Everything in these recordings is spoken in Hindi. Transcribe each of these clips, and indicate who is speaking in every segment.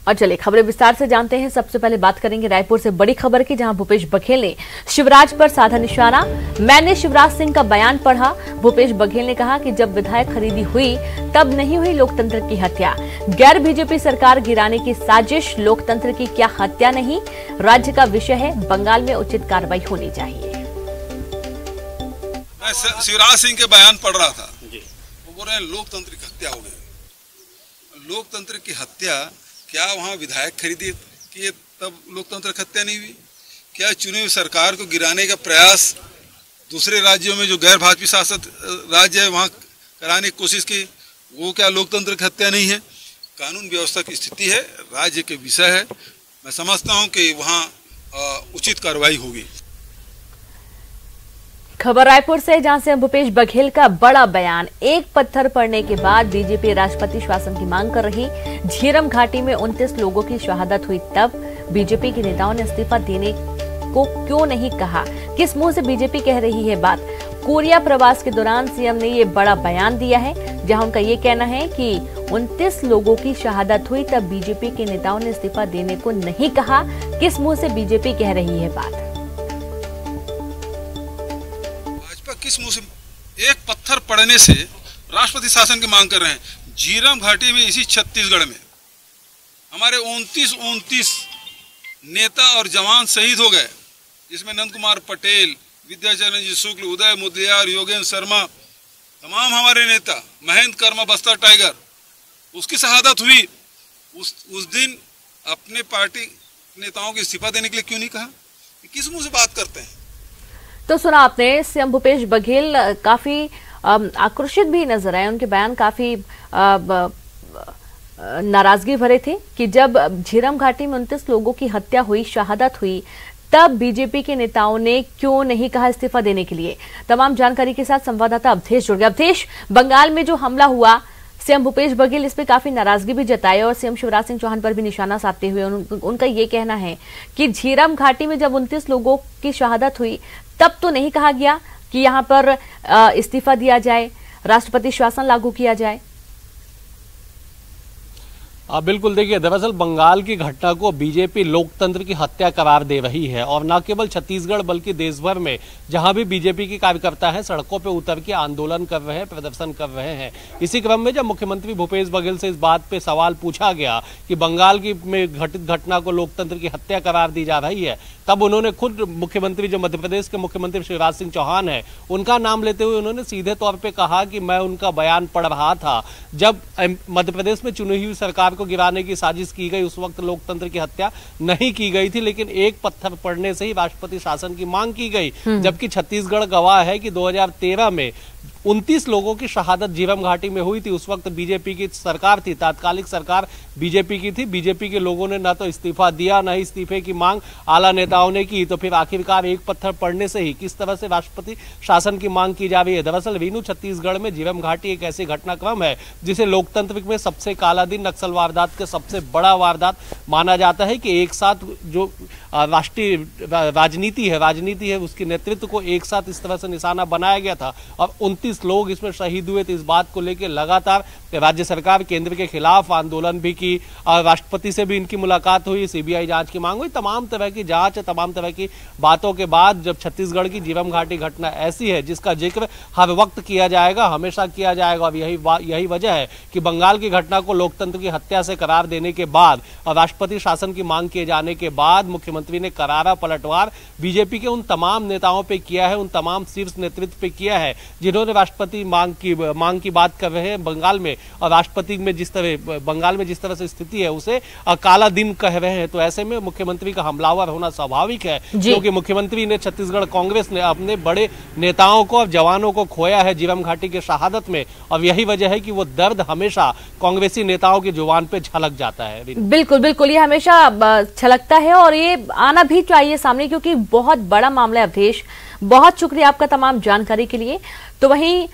Speaker 1: और चलिए खबरें विस्तार से जानते हैं। सबसे पहले बात करेंगे रायपुर से बड़ी खबर की, जहां भूपेश बघेल ने शिवराज पर साधा निशाना। मैंने शिवराज सिंह का बयान पढ़ा। भूपेश बघेल ने कहा कि जब विधायक खरीदी हुई तब नहीं हुई लोकतंत्र की हत्या। गैर बीजेपी सरकार गिराने की साजिश, लोकतंत्र की क्या हत्या नहीं, राज्य का विषय है, बंगाल में उचित कार्रवाई होनी चाहिए।
Speaker 2: मैं शिवराज सिंह के बयान पढ़ रहा था, वो बोल रहे हैं लोकतंत्र की हत्या हो गई। लोकतंत्र की हत्या क्या वहाँ विधायक खरीदी किए तब लोकतंत्र की हत्या नहीं हुई? क्या चुनी हुई सरकार को गिराने का प्रयास दूसरे राज्यों में जो गैर भाजपा शासित राज्य है वहाँ कराने की कोशिश की, वो क्या लोकतंत्र की हत्या नहीं है? कानून व्यवस्था की स्थिति है, राज्य के विषय है। मैं समझता हूँ कि वहाँ उचित कार्रवाई होगी।
Speaker 1: खबर रायपुर से, जहां से भूपेश बघेल का बड़ा बयान। एक पत्थर पड़ने के बाद बीजेपी राष्ट्रपति शासन की मांग कर रही। झीरम घाटी में 29 लोगों की शहादत हुई तब बीजेपी के नेताओं ने इस्तीफा देने को क्यों नहीं कहा? किस मुंह से बीजेपी कह रही है बात? कोरिया प्रवास के दौरान सीएम ने ये बड़ा बयान दिया है, जहां उनका ये कहना है कि 29 लोगों की शहादत हुई तब बीजेपी के नेताओं ने इस्तीफा देने को नहीं कहा। किस मुंह से बीजेपी कह रही है बात?
Speaker 2: किस मुंह से एक पत्थर पड़ने से राष्ट्रपति शासन की मांग कर रहे हैं? झीरम घाटी में, इसी छत्तीसगढ़ में हमारे 29 नेता और जवान शहीद हो गए, जिसमें नंद कुमार पटेल, विद्याचरण जी शुक्ल, उदय मुदलियार, योगेंद्र शर्मा, तमाम हमारे नेता, महेंद्र कर्मा बस्तर टाइगर, उसकी शहादत हुई। उस दिन अपने पार्टी नेताओं को इस्तीफा देने के लिए क्यों नहीं कहा? किस मुंह से बात करते हैं?
Speaker 1: तो सुना आपने, सीएम भूपेश बघेल काफी आक्रोशित भी नजर आए। उनके बयान काफी नाराजगी भरे थे कि जब झीरम घाटी में 29 लोगों की हत्या हुई, शहादत हुई, तब बीजेपी के नेताओं ने क्यों नहीं कहा इस्तीफा देने के लिए। तमाम जानकारी के साथ संवाददाता अवधेश जुड़ गया। अवधेश, बंगाल में जो हमला हुआ, सीएम भूपेश बघेल इस पे काफी नाराजगी भी जताई और सीएम शिवराज सिंह चौहान पर भी निशाना साधते हुए उनका ये कहना है कि झीरम घाटी में जब 29 लोगों की शहादत हुई तब तो नहीं कहा गया कि यहां पर इस्तीफा दिया जाए, राष्ट्रपति शासन लागू किया जाए।
Speaker 3: बिल्कुल, देखिए, दरअसल बंगाल की घटना को बीजेपी लोकतंत्र की हत्या करार दे रही है और न केवल छत्तीसगढ़ बल्कि देश भर में जहां भी बीजेपी के कार्यकर्ता हैं सड़कों पे उतर के आंदोलन कर रहे हैं, प्रदर्शन कर रहे हैं। इसी क्रम में जब मुख्यमंत्री भूपेश बघेल से इस बात पे सवाल पूछा गया कि बंगाल की में घटित घटना को लोकतंत्र की हत्या करार दी जा रही है, तब उन्होंने खुद मुख्यमंत्री, जो मध्य प्रदेश के मुख्यमंत्री शिवराज सिंह चौहान है, उनका नाम लेते हुए उन्होंने सीधे तौर पर कहा कि मैं उनका बयान पढ़ रहा था जब मध्य प्रदेश में चुनी हुई सरकार को गिराने की साजिश की गई, उस वक्त लोकतंत्र की हत्या नहीं की गई थी, लेकिन एक पत्थर पड़ने से ही राष्ट्रपति शासन की मांग की गई। जबकि छत्तीसगढ़ गवाह है कि 2013 में 29 लोगों की शहादत झीरम घाटी में हुई थी। उस वक्त बीजेपी की सरकार थी, तात्कालिक सरकार बीजेपी की थी। बीजेपी के लोगों ने न तो इस्तीफा दिया, न ही इस्तीफे की मांग आला नेताओं ने की। तो फिर आखिरकार एक पत्थर पड़ने से ही किस तरह से राष्ट्रपति शासन की मांग की जा रही है? दरअसल वीनू, छत्तीसगढ़ में झीरम घाटी एक ऐसी घटनाक्रम है जिसे लोकतंत्र में सबसे काला दिन, नक्सल वारदात के सबसे बड़ा वारदात माना जाता है कि एक साथ जो राष्ट्रीय राजनीति है उसके नेतृत्व को एक साथ इस तरह से निशाना बनाया गया था और 29 लोग इसमें शहीद हुए थे। इस बात को लेकर लगातार राज्य सरकार केंद्र के खिलाफ आंदोलन भी की और राष्ट्रपति से भी इनकी मुलाकात हुई, सीबीआई जांच की मांग हुई, तमाम तरह की जांच, तमाम तरह की बातों के बाद जब छत्तीसगढ़ की झीरम घाटी घटना ऐसी है जिसका जिक्र हर वक्त किया जाएगा, हमेशा किया जाएगा और यही वजह है कि बंगाल की घटना को लोकतंत्र की हत्या से करार देने के बाद और राष्ट्रपति शासन की मांग किए जाने के बाद मुख्यमंत्री ने करारा पलटवार बीजेपी के उन तमाम नेताओं पे किया है, उन तमाम शीर्ष नेतृत्व पे किया है जिन्होंने राष्ट्रपति मांग की बात कर रहे हैं बंगाल में, और राष्ट्रपति में बंगाल में जिस तरह से स्थिति है उसे काला दिन कह रहे हैं। तो ऐसे में मुख्यमंत्री का हमलावर होना स्वाभाविक है, क्योंकि मुख्यमंत्री ने, छत्तीसगढ़ कांग्रेस ने अपने बड़े नेताओं को और जवानों को खोया है झीरम घाटी के शहादत में, और यही वजह है कि वो दर्द हमेशा कांग्रेसी नेताओं की जुबान पे झलक जाता है।
Speaker 1: बिल्कुल बिल्कुल, ये हमेशा छलकता है और ये आना भी चाहिए सामने, क्योंकि बहुत बड़ा मामला है। अवधेश, बहुत शुक्रिया आपका तमाम जानकारी के लिए। तो वहीं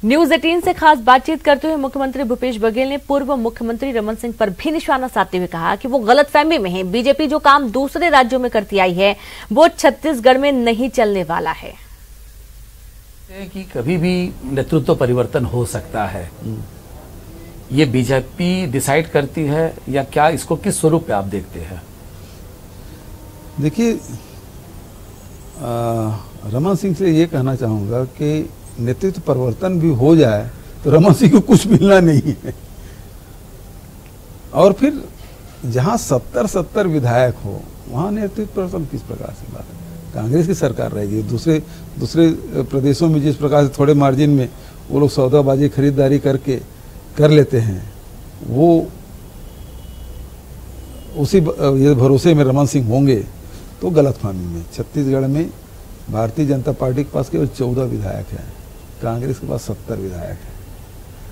Speaker 1: न्यूज 18 से खास बातचीत करते हुए मुख्यमंत्री भूपेश बघेल ने पूर्व मुख्यमंत्री रमन सिंह पर भी निशाना साधते हुए कहा कि वो गलतफहमी में है। बीजेपी जो काम दूसरे राज्यों में करती आई है वो छत्तीसगढ़ में नहीं चलने वाला है।
Speaker 4: कि कभी भी नेतृत्व परिवर्तन हो सकता है, ये बीजेपी डिसाइड करती है या क्या, इसको किस स्वरूप पे आप देखते हैं?
Speaker 2: देखिए, रमन सिंह से ये कहना चाहूँगा कि नेतृत्व परिवर्तन भी हो जाए तो रमन सिंह को कुछ मिलना नहीं है। और फिर जहाँ 70 विधायक हो वहाँ नेतृत्व परिवर्तन किस प्रकार से बात है? कांग्रेस की सरकार रहेगी। दूसरे प्रदेशों में जिस प्रकार से थोड़े मार्जिन में वो लोग सौदाबाजी खरीदारी करके कर लेते हैं, वो उसी ये भरोसे में रमन सिंह होंगे तो गलतफहमी में। छत्तीसगढ़ में भारतीय जनता पार्टी के पास केवल 14 विधायक हैं, कांग्रेस के पास 70 विधायक हैं,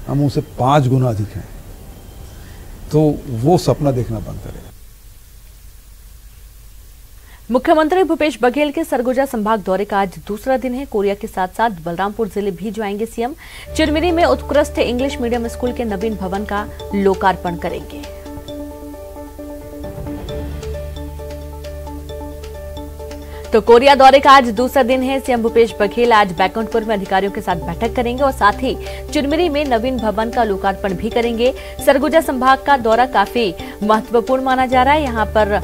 Speaker 2: हम उनसे 5 गुना अधिक हैं। तो वो सपना देखना बंद करें।
Speaker 1: मुख्यमंत्री भूपेश बघेल के सरगुजा संभाग दौरे का आज दूसरा दिन है। कोरिया के साथ साथ बलरामपुर जिले भी जाएंगे सीएम। चिरमिरी में उत्कृष्ट इंग्लिश मीडियम स्कूल के नवीन भवन का लोकार्पण करेंगे। तो कोरिया दौरे का आज दूसरा दिन है। सीएम भूपेश बघेल आज बैकुंठपुर में अधिकारियों के साथ बैठक करेंगे और साथ ही चिरमिरी में नवीन भवन का लोकार्पण भी करेंगे। सरगुजा संभाग का दौरा काफी महत्वपूर्ण माना जा रहा है। यहाँ पर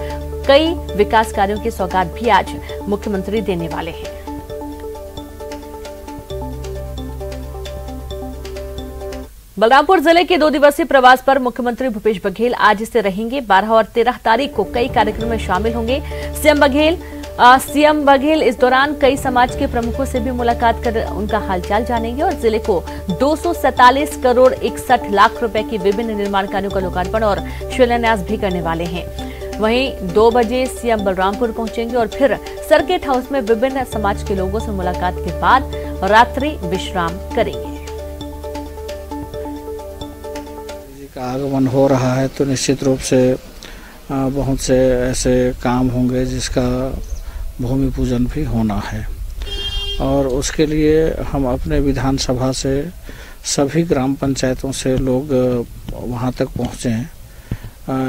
Speaker 1: कई विकास कार्यों की सौगात भी आज मुख्यमंत्री देने वाले हैं। बलरामपुर जिले के 2 दिवसीय प्रवास पर मुख्यमंत्री भूपेश बघेल आज से रहेंगे। 12 और 13 तारीख को कई कार्यक्रमों में शामिल होंगे। सीएम बघेल इस दौरान कई समाज के प्रमुखों से भी मुलाकात कर उनका हालचाल जानेंगे और जिले को 247 करोड़ 61 लाख रुपए की विभिन्न निर्माण कार्यों का लोकार्पण और शिलान्यास भी करने वाले हैं। वहीं 2 बजे सीएम बलरामपुर पहुंचेंगे और फिर सर्किट हाउस में विभिन्न समाज के लोगों से मुलाकात के बाद रात्रि विश्राम करेंगे।
Speaker 5: का आगमन हो रहा है तो निश्चित रूप से बहुत से ऐसे काम होंगे जिसका भूमि पूजन भी होना है और उसके लिए हम अपने विधानसभा से सभी ग्राम पंचायतों से लोग वहां तक पहुंचे हैं।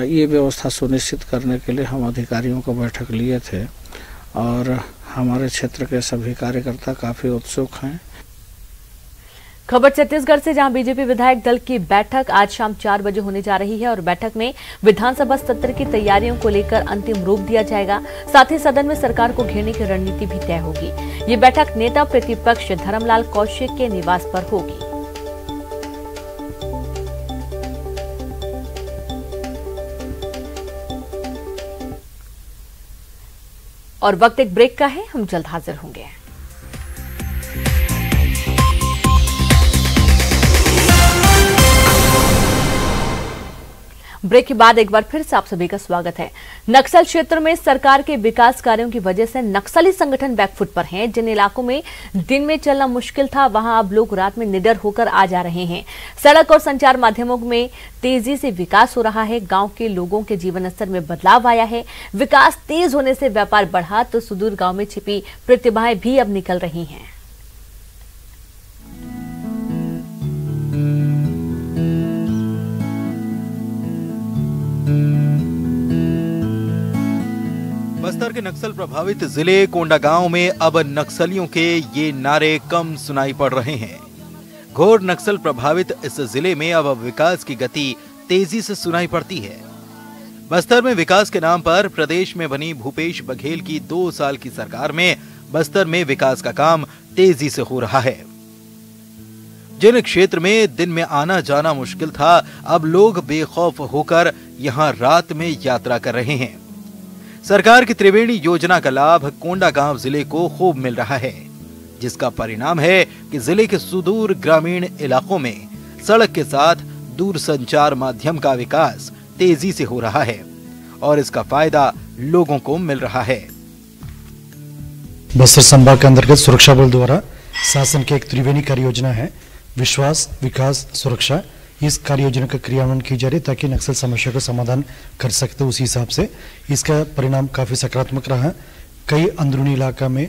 Speaker 5: ये व्यवस्था सुनिश्चित करने के लिए हम अधिकारियों को बैठक लिए थे और हमारे क्षेत्र के सभी कार्यकर्ता काफी उत्सुक हैं।
Speaker 1: खबर छत्तीसगढ़ से, जहां बीजेपी विधायक दल की बैठक आज शाम 4 बजे होने जा रही है और बैठक में विधानसभा सत्र की तैयारियों को लेकर अंतिम रूप दिया जाएगा। साथ ही सदन में सरकार को घेरने की रणनीति भी तय होगी। ये बैठक नेता प्रतिपक्ष धर्मलाल कौशिक के निवास पर होगी। और वक्त एक ब्रेक का है, हम जल्द हाजिर होंगे। ब्रेक के बाद एक बार फिर से आप सभी का स्वागत है। नक्सल क्षेत्र में सरकार के विकास कार्यों की वजह से नक्सली संगठन बैकफुट पर हैं। जिन इलाकों में दिन में चलना मुश्किल था, वहां अब लोग रात में निडर होकर आ जा रहे हैं। सड़क और संचार माध्यमों में तेजी से विकास हो रहा है। गांव के लोगों के जीवन स्तर में बदलाव आया है। विकास तेज होने से व्यापार बढ़ा तो सुदूर गांव में छिपी प्रतिभाएं भी अब निकल रही हैं।
Speaker 6: बस्तर के नक्सल प्रभावित जिले कोंडागांव में अब नक्सलियों के ये नारे कम सुनाई पड़ रहे हैं। घोर नक्सल प्रभावित इस जिले में अब विकास की गति तेजी से सुनाई पड़ती है। बस्तर में विकास के नाम पर प्रदेश में बनी भूपेश बघेल की 2 साल की सरकार में बस्तर में विकास का काम तेजी से हो रहा है। जिन क्षेत्र में दिन में आना जाना मुश्किल था, अब लोग बेखौफ होकर यहां रात में यात्रा कर रहे हैं। सरकार की त्रिवेणी योजना का लाभ कोंडागांव जिले को खूब मिल रहा है, जिसका परिणाम है कि जिले के सुदूर ग्रामीण इलाकों में सड़क के साथ दूरसंचार माध्यम का विकास तेजी से हो रहा है और इसका फायदा लोगों को मिल रहा है।
Speaker 7: बस्तर संभाग के अंतर्गत सुरक्षा बल द्वारा शासन की एक त्रिवेणी कार्य योजना है, विश्वास, विकास, सुरक्षा। इस कार्य योजना का क्रियान्वयन की जा रही ताकि नक्सल समस्या का समाधान कर सकते। उसी हिसाब से इसका परिणाम काफी सकारात्मक रहा। कई अंदरूनी इलाका में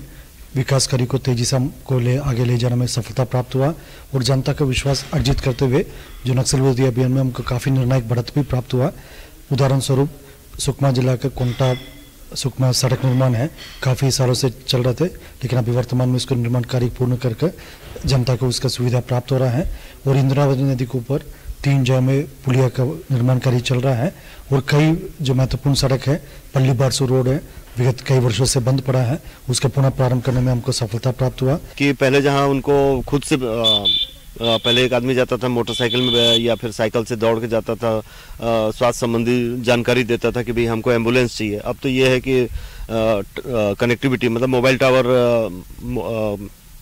Speaker 7: विकास कार्य को तेजी से आगे ले जाने में सफलता प्राप्त हुआ और जनता का विश्वास अर्जित करते हुए जो नक्सल विरोधी अभियान में हमको काफी निर्णायक बढ़त भी प्राप्त हुआ। उदाहरण स्वरूप सुकमा जिला का कोंटा सुकमा सड़क निर्माण है, काफी सालों से चल रहे थे, लेकिन अभी वर्तमान में इसको निर्माण कार्य पूर्ण करके जनता को उसका सुविधा प्राप्त हो रहा है। और इंद्रावती नदी के ऊपर 3 जगह में पुलिया का निर्माण कार्य चल रहा है और कई जो महत्वपूर्ण सड़क है, पल्ली बारसू रोड है, विगत कई वर्षों से बंद पड़ा है, उसका पुनः प्रारंभ करने में हमको सफलता प्राप्त हुआ।
Speaker 8: कि पहले जहां उनको खुद से पहले एक आदमी जाता था मोटरसाइकिल में या फिर साइकिल से दौड़ के जाता था, स्वास्थ्य संबंधी जानकारी देता था कि भाई हमको एम्बुलेंस चाहिए। अब तो ये है कि कनेक्टिविटी मतलब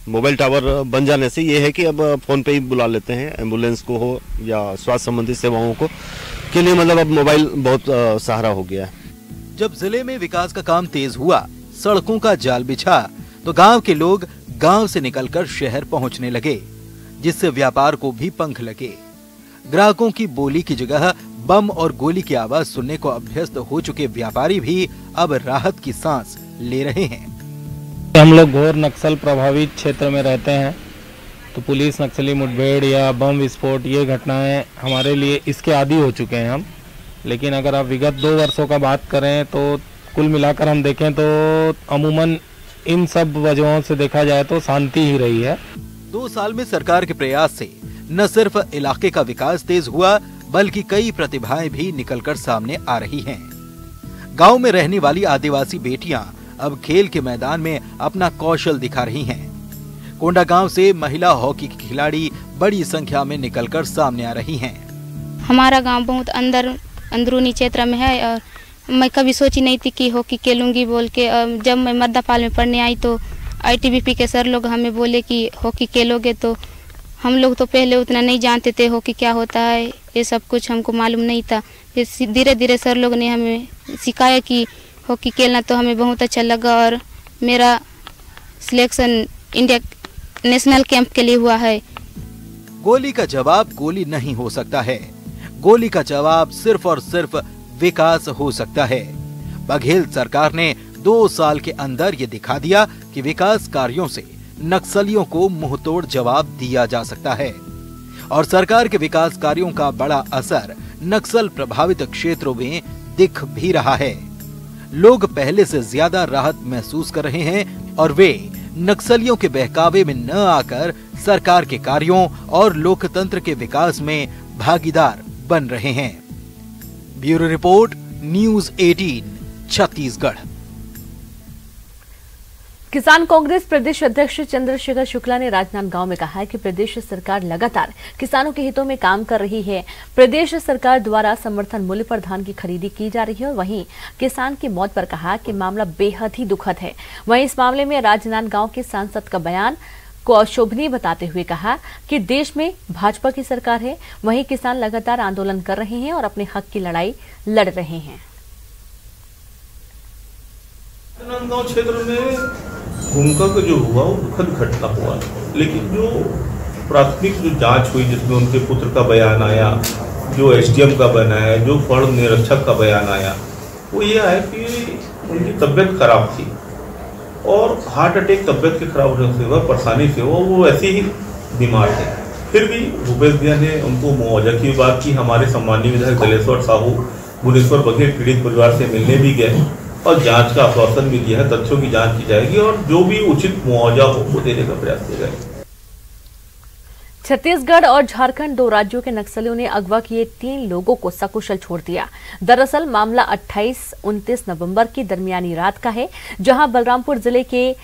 Speaker 8: मोबाइल टावर बन जाने से ये है कि अब फोन पे ही बुला लेते हैं एम्बुलेंस को हो या स्वास्थ्य संबंधी सेवाओं को के लिए, मतलब अब मोबाइल बहुत सहारा हो गया है।
Speaker 6: जब जिले में विकास का काम तेज हुआ, सड़कों का जाल बिछा, तो गांव के लोग गांव से निकलकर शहर पहुंचने लगे, जिससे व्यापार को भी पंख लगे। ग्राहकों की बोली की जगह बम और गोली की आवाज सुनने को अभ्यस्त हो चुके व्यापारी भी अब राहत की सांस ले रहे हैं।
Speaker 9: हम लोग घोर नक्सल प्रभावित क्षेत्र में रहते हैं, तो पुलिस नक्सली मुठभेड़ या बम विस्फोट ये घटनाएं हमारे लिए इसके आदी हो चुके हैं हम। लेकिन अगर आप विगत 2 वर्षों का बात करें तो कुल मिलाकर हम देखें तो अमूमन इन सब वजहों से देखा जाए तो शांति ही रही है।
Speaker 6: 2 साल में सरकार के प्रयास से न सिर्फ इलाके का विकास तेज हुआ, बल्कि कई प्रतिभाएं भी निकलकर सामने आ रही हैं। गांव में रहने वाली आदिवासी बेटियां अब खेल के मैदान में अपना कौशल दिखा रही हैं। कोंडागांव से महिला हॉकी की खिलाड़ी बड़ी संख्या में निकलकर सामने आ रही हैं।
Speaker 10: हमारा गांव बहुत अंदरूनी क्षेत्र में है और मैं कभी सोची नहीं थी कि हॉकी खेलूंगी बोल के। जब मैं मर्दापाल में पढ़ने आई तो ITBP के सर लोग हमें बोले कि हॉकी खेलोगे, तो हम लोग तो पहले उतना नहीं जानते थे हॉकी क्या होता है, ये सब कुछ हमको मालूम नहीं था। फिर धीरे धीरे सर लोग ने हमें सिखाया कि हॉकी खेलना, तो हमें बहुत अच्छा लगा और मेरा सिलेक्शन इंडिया नेशनल कैंप के लिए हुआ है।
Speaker 6: गोली का जवाब गोली नहीं हो सकता है, गोली का जवाब सिर्फ और सिर्फ विकास हो सकता है। बघेल सरकार ने 2 साल के अंदर ये दिखा दिया कि विकास कार्यों से नक्सलियों को मुंहतोड़ जवाब दिया जा सकता है। और सरकार के विकास कार्यों का बड़ा असर नक्सल प्रभावित क्षेत्रों में दिख भी रहा है। लोग पहले से ज्यादा राहत महसूस कर रहे हैं और वे नक्सलियों के बहकावे में न आकर सरकार के कार्यों और लोकतंत्र के विकास में भागीदार बन रहे हैं। Bureau report, news 18, Chhattisgarh.
Speaker 1: किसान कांग्रेस प्रदेश अध्यक्ष चंद्रशेखर शुक्ला ने राजनांदगांव में कहा है कि प्रदेश सरकार लगातार किसानों के हितों में काम कर रही है। प्रदेश सरकार द्वारा समर्थन मूल्य पर धान की खरीदी की जा रही है और वहीं किसान की मौत पर कहा कि मामला बेहद ही दुखद है। वहीं इस मामले में राजनांदगांव के सांसद का बयान को अशोभनीय बताते हुए कहा कि देश में भाजपा की सरकार है, वहीं किसान लगातार आंदोलन कर रहे हैं और अपने हक की लड़ाई लड़ रहे हैं।
Speaker 11: राजनांदगांव क्षेत्र में भूमिका का जो हुआ वो दुखद घटना हुआ, लेकिन जो प्राथमिक जो जांच हुई जिसमें उनके पुत्र का बयान आया, जो SDM का बयान आया, जो फड़ निरीक्षक का बयान आया, वो ये है कि उनकी तबीयत खराब थी और हार्ट अटैक तबीयत के खराब होने से हुआ, परेशानी से हुआ, वो ऐसे ही बीमार थे। फिर भी भूपेश भैया ने उनको मुआवजा की बात की। हमारे सम्मानीय विधायक दलेश्वर साहू भुवनेश्वर बघेल पीड़ित परिवार से मिलने भी गए और जांच का आश्वासन भी दिया है। तथ्यों की जांच की जाएगी और जो भी उचित मुआवजा हो वो देने का प्रयास किया जाएगा।
Speaker 1: छत्तीसगढ़ और झारखंड 2 राज्यों के नक्सलियों ने अगवा किए 3 लोगों को सकुशल छोड़ दिया। दरअसल मामला 28-29 नवंबर की दरमियानी रात का है, जहां बलरामपुर जिले के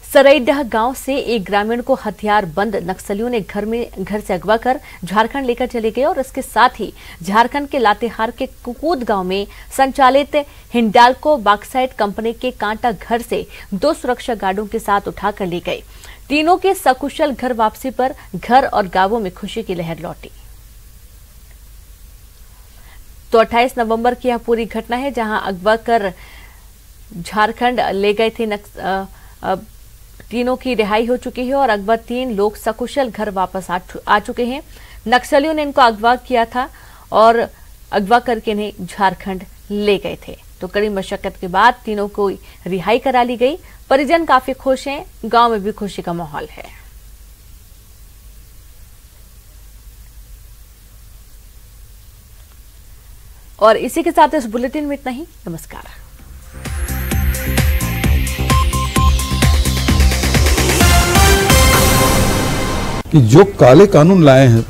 Speaker 1: सरईडह गांव से एक ग्रामीण को हथियार बंद नक्सलियों ने घर से अगवा कर झारखंड लेकर चले गए और इसके साथ ही झारखंड के लातेहार के कुकूद गांव में संचालित हिंडाल्को बॉक्साइट कंपनी के कांटा घर से 2 सुरक्षा गार्डों के साथ उठाकर ले गए। तीनों के सकुशल घर वापसी पर घर और गांवों में खुशी की लहर लौटी। तो 28 नवंबर की यह पूरी घटना है, जहां अगवा कर झारखंड ले गए थे। तीनों की रिहाई हो चुकी है और अगवा 3 लोग सकुशल घर वापस आ चुके हैं। नक्सलियों ने इनको अगवा किया था और अगवा करके इन्हें झारखंड ले गए थे। तो कड़ी मशक्कत के बाद तीनों को रिहाई करा ली गई। परिजन काफी खुश हैं, गांव में भी खुशी का माहौल है। और इसी के साथ इस बुलेटिन में इतना ही। नमस्कार।
Speaker 12: कि जो काले कानून लाए हैं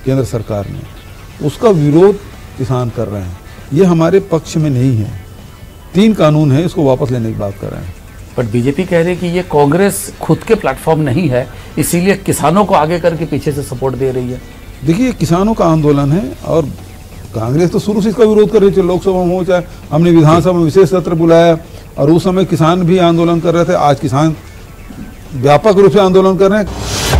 Speaker 12: केंद्र सरकार ने,
Speaker 2: उसका विरोध किसान कर रहे हैं। ये हमारे पक्ष में नहीं है। 3 कानून है, इसको वापस लेने की बात कर रहे हैं।
Speaker 4: बट बीजेपी कह रही है कि ये कांग्रेस खुद के प्लेटफॉर्म नहीं है, इसीलिए किसानों को आगे करके पीछे से सपोर्ट दे रही है।
Speaker 2: देखिए, किसानों का आंदोलन है और कांग्रेस तो शुरू से इसका विरोध कर रही थी। लोकसभा में हो चाहे हमने विधानसभा में विशेष सत्र बुलाया और उस समय किसान भी आंदोलन कर रहे थे। आज किसान व्यापक रूप से आंदोलन कर रहे हैं।